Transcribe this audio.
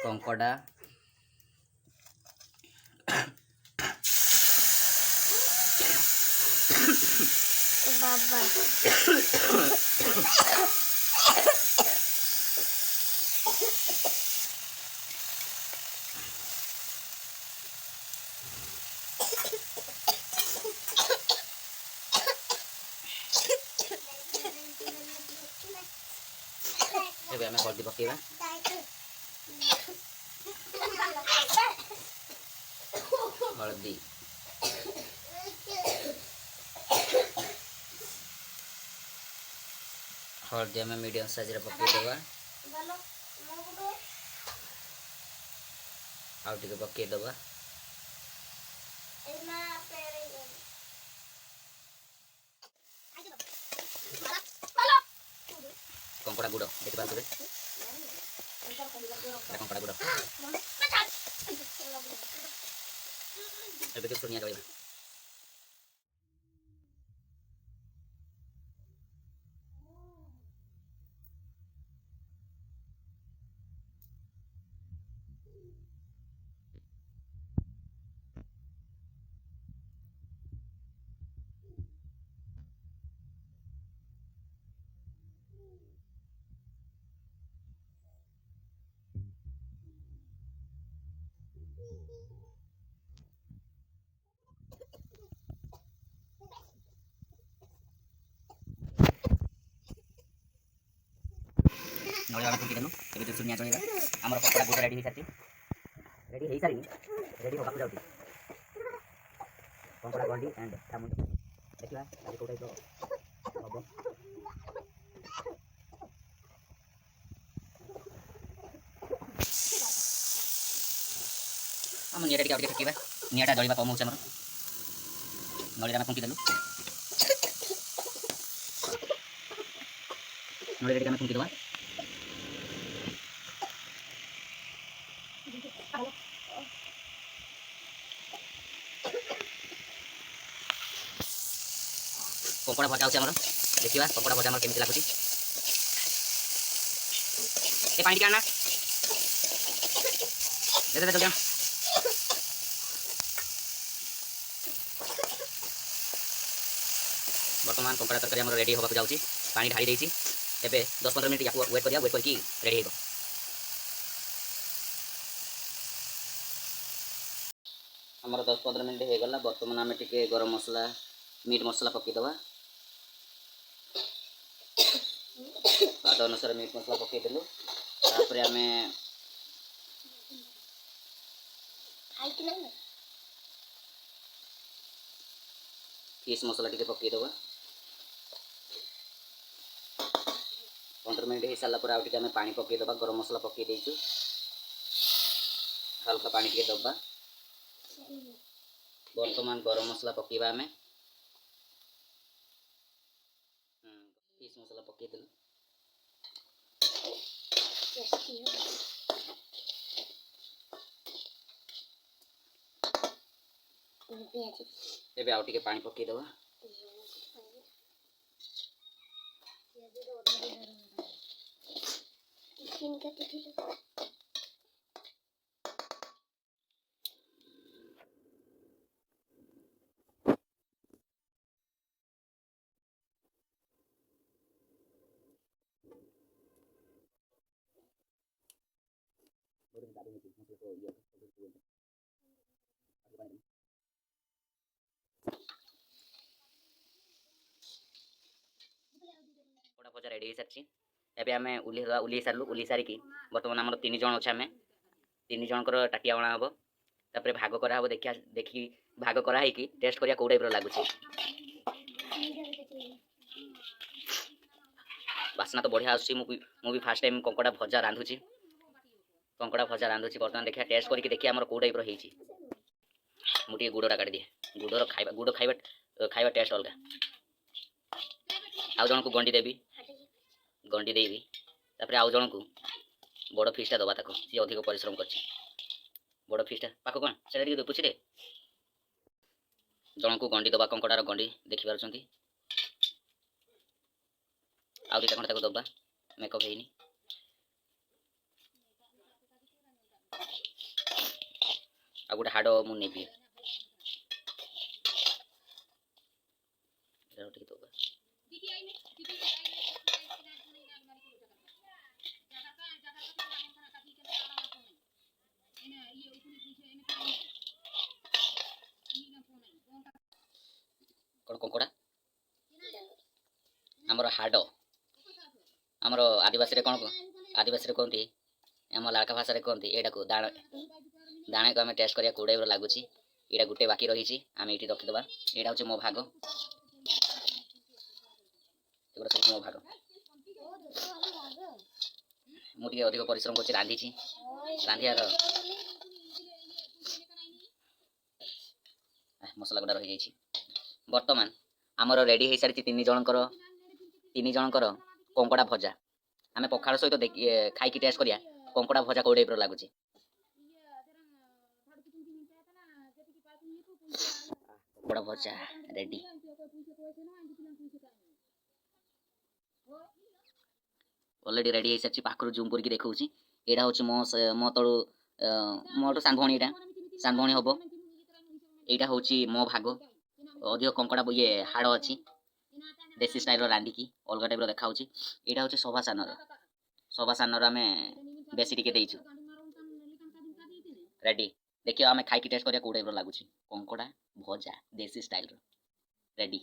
कंकड़ा बाबा ଏବେ ଆମେ ହଳଦୀ ପକେଇବା। हळदी हळदी आम मीडियम साइज पकईदेवा आउ टे पकईदेवा कंकड़ा गुड़ देखि पारे कंकड़ा गुड़ ଏବେ କିଛି ନିଆ ରହିବ। नड़िया आम फुंकी देलु ए सुनिया चलेगा आम पकड़ा गुड़ रेडी हो सारी रेडी होगा जाऊँगी कंकड़ा गंडी एंड मुंड देखा आज कौ टाइप हम आम निटा टे फुकवा निटा जल्वा कम हो नड़िया आम फुंकी देलु नड़िया आम फुंकी देवा कंकड़ा भजा होमर देखा कंकड़ा भजा केमी लगुच पानी टे आना दे जल्दी बर्तमान कंकड़ा तरकारी आम रेडी होगा जाऊँगी पानी ढाई देती एबे 10-15 मिनट या वेट करिया वेट करके रेडी हो आमर 10-15 मिनट हो गला। बर्तमान आम टे गरम मसला मीट मसला पकईदवा स्वाद अनुसार मीट मसला पकईदेलु तापर आम फिश मसला टे पकईदवा 15 मिनट हो सारा पर आम पानी पकईदवा गरम मसला पकई देचु हल्का पानी टे दबा बर्तमान गरम मसला पकईबा आम फिश मसला पकईदेलु एबे आउ टिके पानी पकईदवा भजा रेडी हो सारी एबे आम उल्ली सारू उल्ली सारिकी बर्तमान आम 3 जन अच्छे आम 3 जनकर टाटिया अणा हम तापर भाग कराब देखिया देखी भाग कराई टेस्ट करिया कौ टाइप लगुच बास्ना तो बढ़िया आसुची मु भी फास्ट टाइम कंकड़ा भजा रांधुची बर्तमान देखिया टेस्ट करके देखिए आम कौ टाइप रही मुझे गुड़ा काट दिए गुड़ खाइबा टेस्ट अलग आउ जन को गंडी देवी गंडी देवी तापर आउ जन को बड़ फिसटा दबा ताको सी अधिक परिश्रम कर बड़ फिसटा पाख कौन से पूछे जन को गंडी दबा कंकड़ार गंडी देखी पार्टी आउ दुटा खंड दबा मेकअप है ଆଉ ଗୋଟେ ହାଡ଼ ମୁଁ ନେବି। ଟିକେ ଦବା। କ'ଣ କଙ୍କଡ଼ା ଆମର ହାଡ଼ ଆମର ଆଦିବାସୀରେ କ'ଣ ଆଦିବାସୀରେ କୁହନ୍ତି, ଆମ ଲାକା ଭାଷାରେ କୁହନ୍ତି ଏଇଟାକୁ ଦାଣାକୁ ଆମେ ଟେଷ୍ଟ କରିବା କୋଉଟାଇପର ଲାଗୁଛି। ଏଇଟା ଗୋଟେ ବାକି ରହିଛି, ଆମେ ଏଇଠି ରଖିଦେବା। ଏଇଟା ହେଉଛି ମୋ ଭାଗ, ଏଗୁଡ଼ା ସବୁ ମୋ ଭାଗ। ମୁଁ ଟିକେ ଅଧିକ ପରିଶ୍ରମ କରୁଛି, ରାନ୍ଧିଛି। ରାନ୍ଧିବାର ମସଲା ଗୁଡ଼ା ରହିଯାଇଛି। ବର୍ତ୍ତମାନ ଆମର ରେଡ଼ି ହେଇସାରିଛି ତିନି ଜଣଙ୍କର କଙ୍କଡ଼ା ଭଜା। ଆମେ ପଖାଳ ସହିତ ଖାଇକି ଟେଷ୍ଟ କରିବା କଙ୍କଡ଼ା ଭଜା କୋଉ ଟାଇପର ଲାଗୁଛି। କଙ୍କଡ଼ା ଭଜା ରେଡ଼ି। ଅଲରେଡ଼ି ରେଡ଼ି ହେଇସାରିଛି, ପାଖରୁ ଜୁମ୍ କରିକି ଦେଖାଉଛି। ଏଇଟା ହେଉଛି ମୋଠୁ ସାନ ଭଉଣୀ, ଏଇଟା ସାନ ଭଉଣୀ ହବ। ଏଇଟା ହେଉଛି ମୋ ଭାଗ, ଅଧିକ କଙ୍କଡ଼ା ହାଡ଼ ଅଛି, ଦେଶୀ ଷ୍ଟାଇଲର ରାନ୍ଧିକି ଅଲଗା ଟାଇପର ଦେଖାଉଛି। ଏଇଟା ହେଉଛି ସଭା ସାନର ଆମେ ବେଶୀ ଟିକେ ଦେଇଛୁ। ରେଡ଼ି, ଦେଖିବା ଆମେ ଖାଇକି ଟେଷ୍ଟ କରିବା କୋଉ ଟାଇପର ଲାଗୁଛି। କଙ୍କଡ଼ା ଭଜା ଦେଶୀ ଷ୍ଟାଇଲର ରେଡ଼ି।